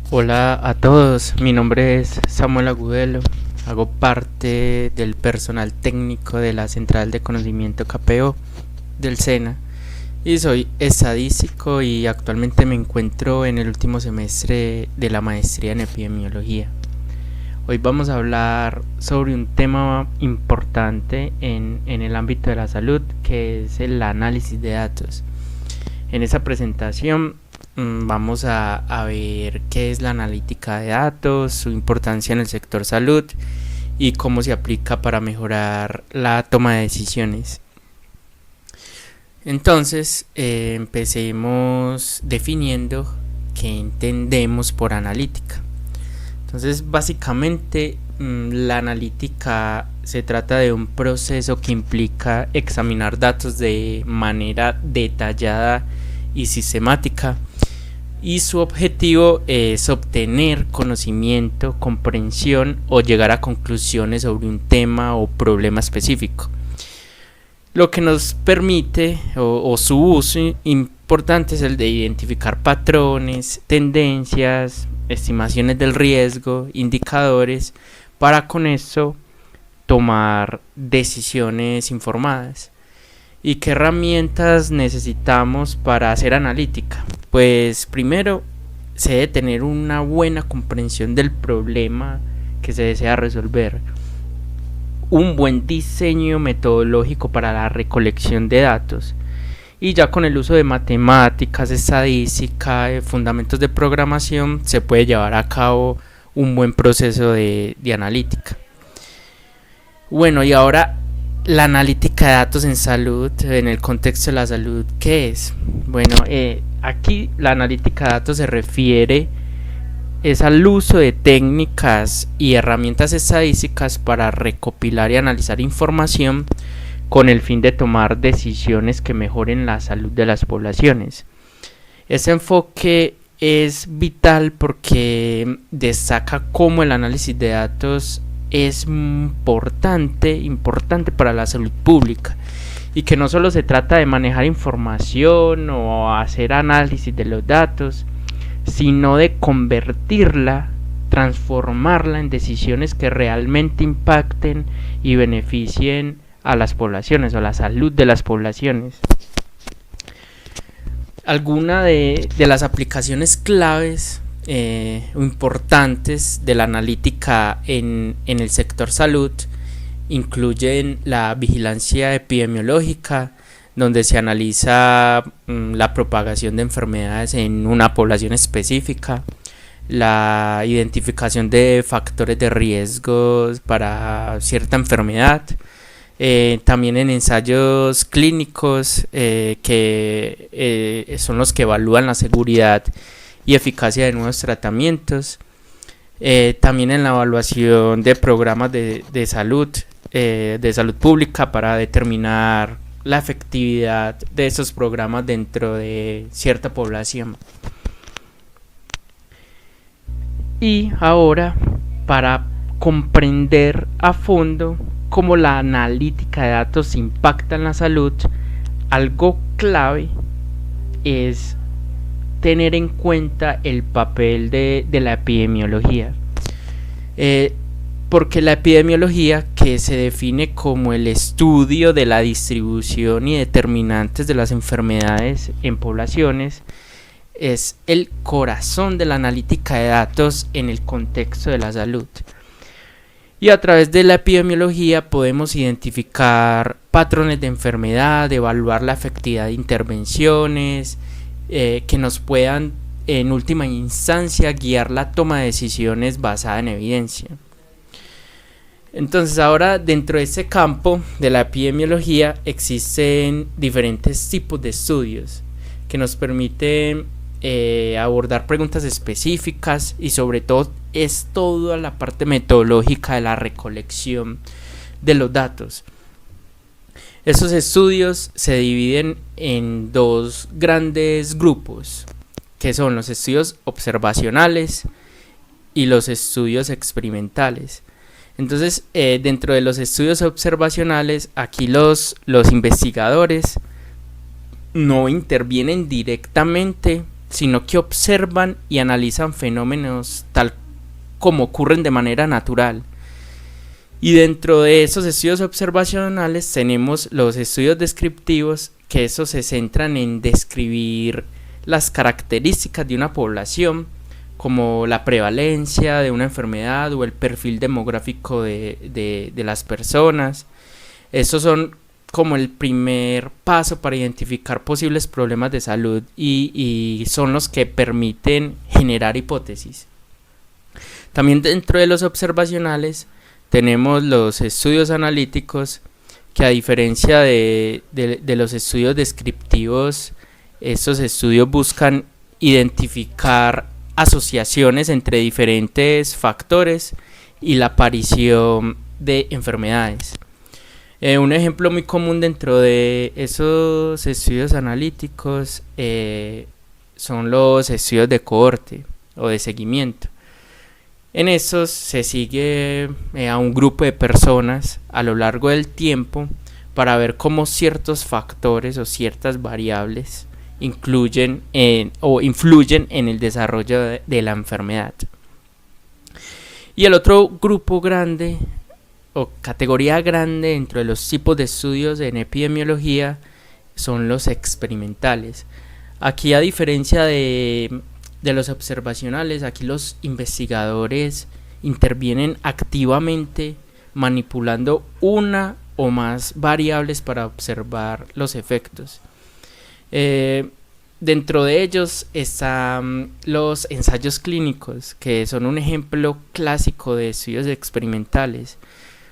Hola a todos, mi nombre es Samuel Agudelo, hago parte del personal técnico de la Central de Conocimiento KPO del SENA y soy estadístico y actualmente me encuentro en el último semestre de la maestría en epidemiología. Hoy vamos a hablar sobre un tema importante en el ámbito de la salud, que es el análisis de datos. En esa presentación vamos a ver qué es la analítica de datos, su importancia en el sector salud y cómo se aplica para mejorar la toma de decisiones. Entonces, empecemos definiendo qué entendemos por analítica. Entonces, básicamente, la analítica se trata de un proceso que implica examinar datos de manera detallada y sistemática, y su objetivo es obtener conocimiento, comprensión o llegar a conclusiones sobre un tema o problema específico. Lo que nos permite o su uso importante es el de identificar patrones, tendencias, estimaciones del riesgo, indicadores, para con eso tomar decisiones informadas. ¿Y qué herramientas necesitamos para hacer analítica? Pues primero se debe tener una buena comprensión del problema que se desea resolver, un buen diseño metodológico para la recolección de datos, y ya con el uso de matemáticas, estadística, fundamentos de programación, se puede llevar a cabo un buen proceso de analítica. Bueno, y ahora la analítica de datos en salud, en el contexto de la salud, ¿qué es? Bueno, aquí la analítica de datos se refiere al uso de técnicas y herramientas estadísticas para recopilar y analizar información con el fin de tomar decisiones que mejoren la salud de las poblaciones. Ese enfoque es vital porque destaca cómo el análisis de datos es importante para la salud pública, y que no solo se trata de manejar información o hacer análisis de los datos, sino de convertirla, transformarla en decisiones que realmente impacten y beneficien a las poblaciones o a la salud de las poblaciones. Algunas de las aplicaciones claves importantes de la analítica en el sector salud incluyen la vigilancia epidemiológica, donde se analiza la propagación de enfermedades en una población específica, la identificación de factores de riesgo para cierta enfermedad, también en ensayos clínicos que son los que evalúan la seguridad y eficacia de nuevos tratamientos, también en la evaluación de programas de salud pública para determinar la efectividad de esos programas dentro de cierta población. Y ahora, para comprender a fondo cómo la analítica de datos impacta en la salud, algo clave es tener en cuenta el papel de la epidemiología, porque la epidemiología, que se define como el estudio de la distribución y determinantes de las enfermedades en poblaciones, es el corazón de la analítica de datos en el contexto de la salud. Y a través de la epidemiología podemos identificar patrones de enfermedad, evaluar la efectividad de intervenciones que nos puedan en última instancia guiar la toma de decisiones basada en evidencia. Entonces, ahora dentro de ese campo de la epidemiología existen diferentes tipos de estudios que nos permiten abordar preguntas específicas, y sobre todo es toda la parte metodológica de la recolección de los datos. Estos estudios se dividen en dos grandes grupos, que son los estudios observacionales y los estudios experimentales. Entonces, dentro de los estudios observacionales, aquí los investigadores no intervienen directamente, sino que observan y analizan fenómenos tal como ocurren de manera natural. Y dentro de esos estudios observacionales tenemos los estudios descriptivos, que esos se centran en describir las características de una población, como la prevalencia de una enfermedad o el perfil demográfico de las personas. Esos son como el primer paso para identificar posibles problemas de salud y son los que permiten generar hipótesis. También dentro de los observacionales tenemos los estudios analíticos, que a diferencia de los estudios descriptivos, estos estudios buscan identificar asociaciones entre diferentes factores y la aparición de enfermedades. Un ejemplo muy común dentro de esos estudios analíticos son los estudios de cohorte o de seguimiento. En estos se sigue a un grupo de personas a lo largo del tiempo para ver cómo ciertos factores o ciertas variables influyen en el desarrollo de la enfermedad. Y el otro grupo grande o categoría grande dentro de los tipos de estudios en epidemiología son los experimentales. Aquí, a diferencia de los observacionales, aquí los investigadores intervienen activamente manipulando una o más variables para observar los efectos. Dentro de ellos están los ensayos clínicos, que son un ejemplo clásico de estudios experimentales,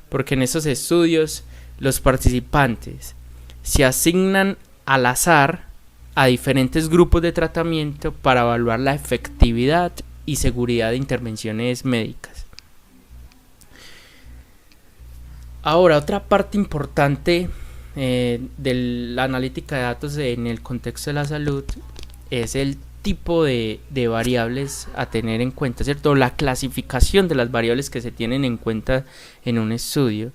porque en esos estudios los participantes se asignan al azar a diferentes grupos de tratamiento para evaluar la efectividad y seguridad de intervenciones médicas. Ahora, otra parte importante de la analítica de datos en el contexto de la salud es el tipo de variables a tener en cuenta, ¿cierto? La clasificación de las variables que se tienen en cuenta en un estudio.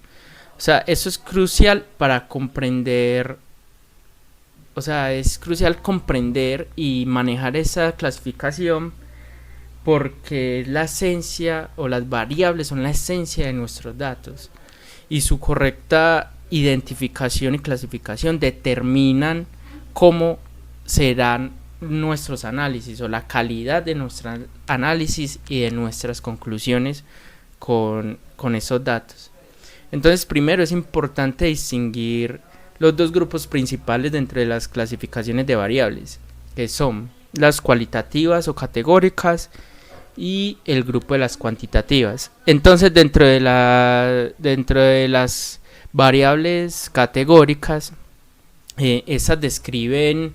O sea, eso es crucial para comprender. O sea, es crucial comprender y manejar esa clasificación, porque la esencia o las variables son la esencia de nuestros datos, y su correcta identificación y clasificación determinan cómo serán nuestros análisis o la calidad de nuestro análisis y de nuestras conclusiones con esos datos. Entonces, primero es importante distinguir los dos grupos principales dentro de las clasificaciones de variables, que son las cualitativas o categóricas y el grupo de las cuantitativas. Entonces, dentro de las variables categóricas, esas describen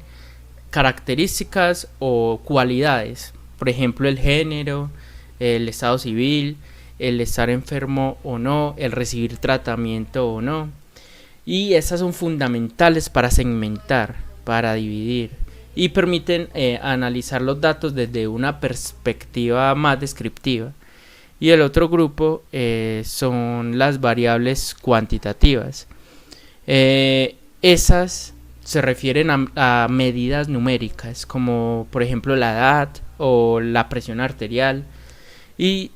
características o cualidades, por ejemplo, el género, el estado civil, el estar enfermo o no, el recibir tratamiento o no. Y esas son fundamentales para segmentar, para dividir, y permiten analizar los datos desde una perspectiva más descriptiva. Y el otro grupo son las variables cuantitativas. Esas se refieren a medidas numéricas, como por ejemplo la edad o la presión arterial,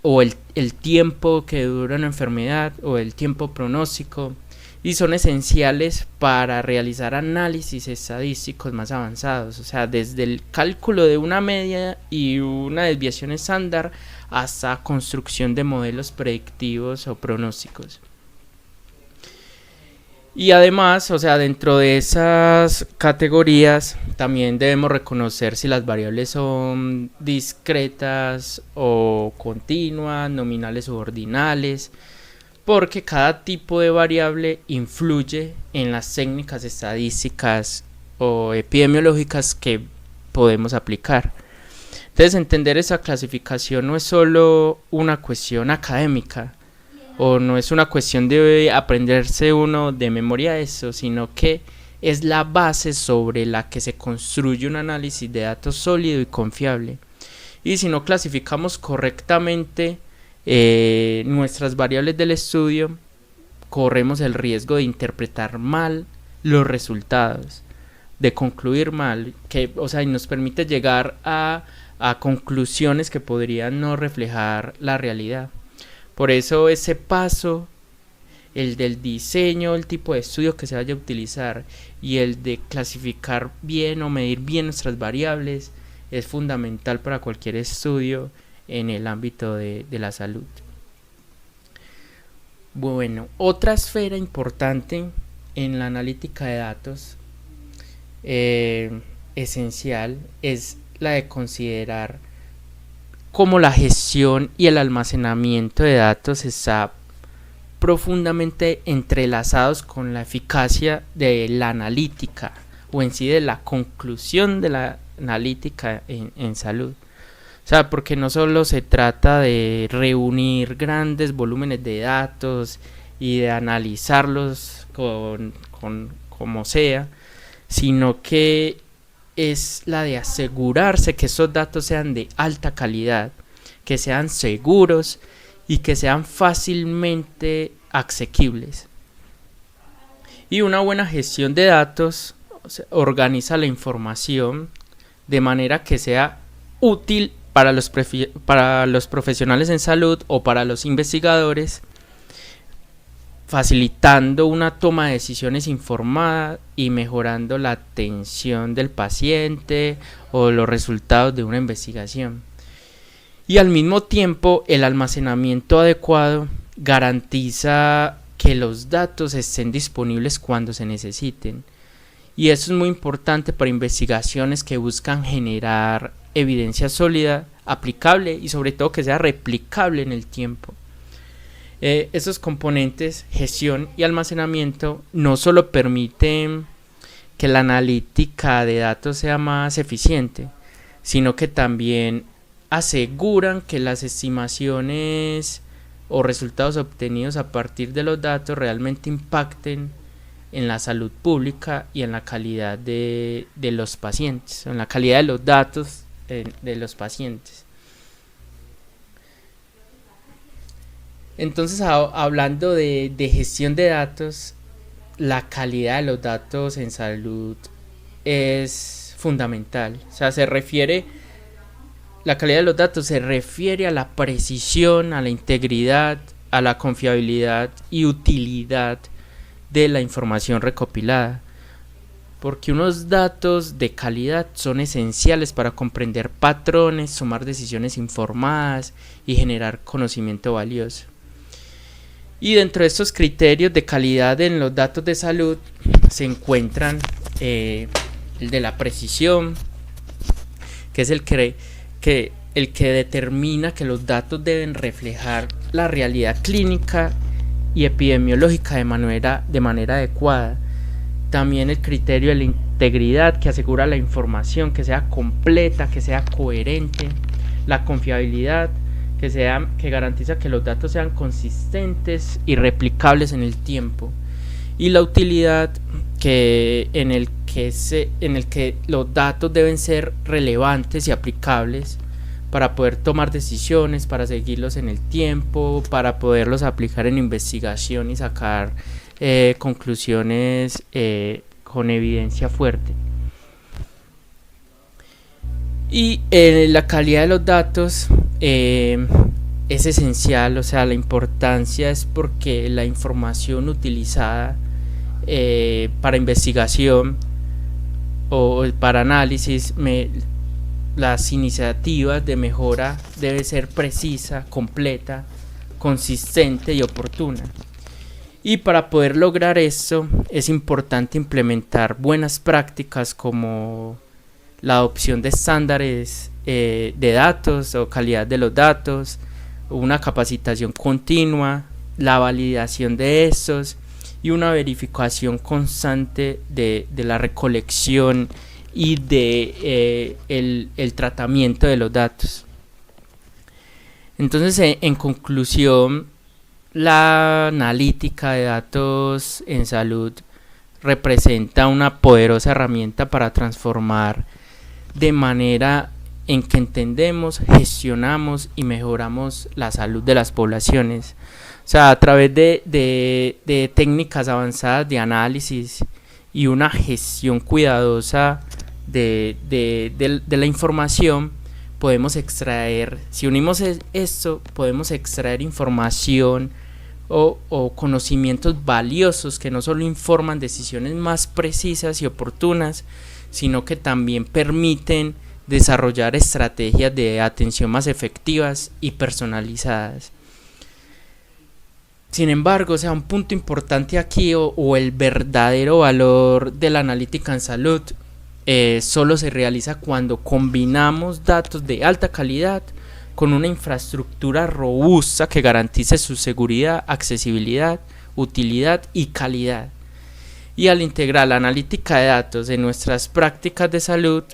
o el tiempo que dura una enfermedad o el tiempo pronóstico. Y son esenciales para realizar análisis estadísticos más avanzados, o sea, desde el cálculo de una media y una desviación estándar hasta construcción de modelos predictivos o pronósticos. Y además, o sea, dentro de esas categorías también debemos reconocer si las variables son discretas o continuas, nominales o ordinales, porque cada tipo de variable influye en las técnicas estadísticas o epidemiológicas que podemos aplicar. Entonces, entender esa clasificación no es solo una cuestión académica, o no es una cuestión de aprenderse uno de memoria eso, sino que es la base sobre la que se construye un análisis de datos sólido y confiable. y si no clasificamos correctamente nuestras variables del estudio, corremos el riesgo de interpretar mal los resultados, de concluir mal, y nos permite llegar a conclusiones que podrían no reflejar la realidad. Por eso ese paso, el del diseño, el tipo de estudio que se vaya a utilizar y el de clasificar bien o medir bien nuestras variables, es fundamental para cualquier estudio en el ámbito de la salud. Bueno, otra esfera importante en la analítica de datos esencial es la de considerar cómo la gestión y el almacenamiento de datos está profundamente entrelazados con la eficacia de la analítica o en sí de la conclusión de la analítica en salud. O sea, porque no solo se trata de reunir grandes volúmenes de datos y de analizarlos como sea, sino que es la de asegurarse que esos datos sean de alta calidad, que sean seguros y que sean fácilmente asequibles. Y una buena gestión de datos organiza la información de manera que sea útil para los profesionales en salud o para los investigadores, facilitando una toma de decisiones informada y mejorando la atención del paciente o los resultados de una investigación. Y al mismo tiempo, el almacenamiento adecuado garantiza que los datos estén disponibles cuando se necesiten. Y eso es muy importante para investigaciones que buscan generar evidencia sólida, aplicable y sobre todo que sea replicable en el tiempo. Esos componentes, gestión y almacenamiento, no solo permiten que la analítica de datos sea más eficiente, sino que también aseguran que las estimaciones o resultados obtenidos a partir de los datos realmente impacten en la salud pública y en la calidad de los pacientes, en la calidad de los datos de los pacientes. Entonces, hablando de gestión de datos, la calidad de los datos en salud es fundamental. O sea, la calidad de los datos se refiere a la precisión, a la integridad, a la confiabilidad y utilidad de la información recopilada. Porque unos datos de calidad son esenciales para comprender patrones, tomar decisiones informadas y generar conocimiento valioso. Y dentro de estos criterios de calidad en los datos de salud se encuentran el de la precisión, que es el que determina que los datos deben reflejar la realidad clínica y epidemiológica de manera adecuada. También el criterio de la integridad, que asegura la información que sea completa, que sea coherente. La confiabilidad, que garantiza que los datos sean consistentes y replicables en el tiempo. Y la utilidad, en el que los datos deben ser relevantes y aplicables para poder tomar decisiones, para seguirlos en el tiempo, para poderlos aplicar en investigación y sacar conclusiones con evidencia fuerte. Y la calidad de los datos es esencial, o sea, la importancia es porque la información utilizada para investigación o para análisis, las iniciativas de mejora debe ser precisa, completa, consistente y oportuna. Y para poder lograr eso es importante implementar buenas prácticas como la adopción de estándares de datos o calidad de los datos, una capacitación continua, la validación de estos y una verificación constante de la recolección y de el tratamiento de los datos. Entonces, en conclusión, la analítica de datos en salud representa una poderosa herramienta para transformar de manera en que entendemos, gestionamos y mejoramos la salud de las poblaciones. O sea, a través de técnicas avanzadas de análisis y una gestión cuidadosa de la información, podemos extraer, si unimos esto, podemos extraer información o conocimientos valiosos que no solo informan decisiones más precisas y oportunas, sino que también permiten desarrollar estrategias de atención más efectivas y personalizadas. Sin embargo, o sea, un punto importante aquí o el verdadero valor de la analítica en salud solo se realiza cuando combinamos datos de alta calidad con una infraestructura robusta que garantice su seguridad, accesibilidad, utilidad y calidad. Y al integrar la analítica de datos en nuestras prácticas de salud,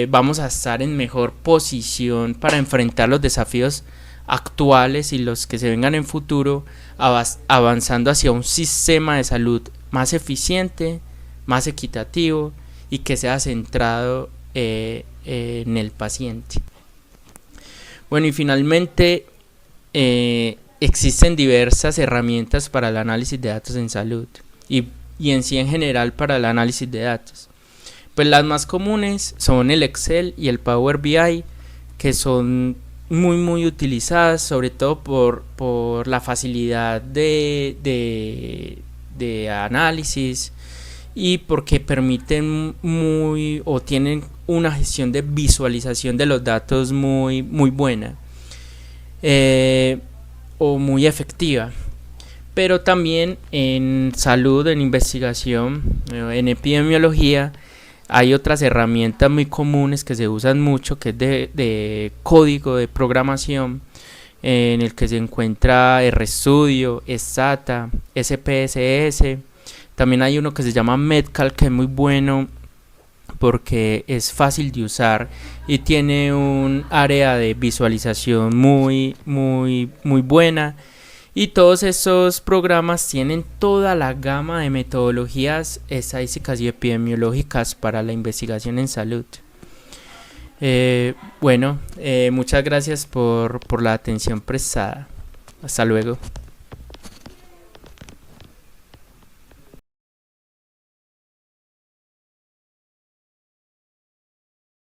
vamos a estar en mejor posición para enfrentar los desafíos actuales y los que se vengan en futuro, avanzando hacia un sistema de salud más eficiente, más equitativo y que sea centrado en el paciente. Bueno, y finalmente existen diversas herramientas para el análisis de datos en salud y en sí en general para el análisis de datos. Pues las más comunes son el Excel y el Power BI, que son muy utilizadas, sobre todo por la facilidad de análisis y porque permiten o tienen una gestión de visualización de los datos muy buena o muy efectiva. Pero también en salud, en investigación, en epidemiología, hay otras herramientas muy comunes que se usan mucho, que es de código de programación, en el que se encuentra RStudio, Stata, SPSS. También hay uno que se llama Metcalc, que es muy bueno porque es fácil de usar y tiene un área de visualización muy buena. Y todos estos programas tienen toda la gama de metodologías estadísticas y epidemiológicas para la investigación en salud. Muchas gracias por la atención prestada. Hasta luego.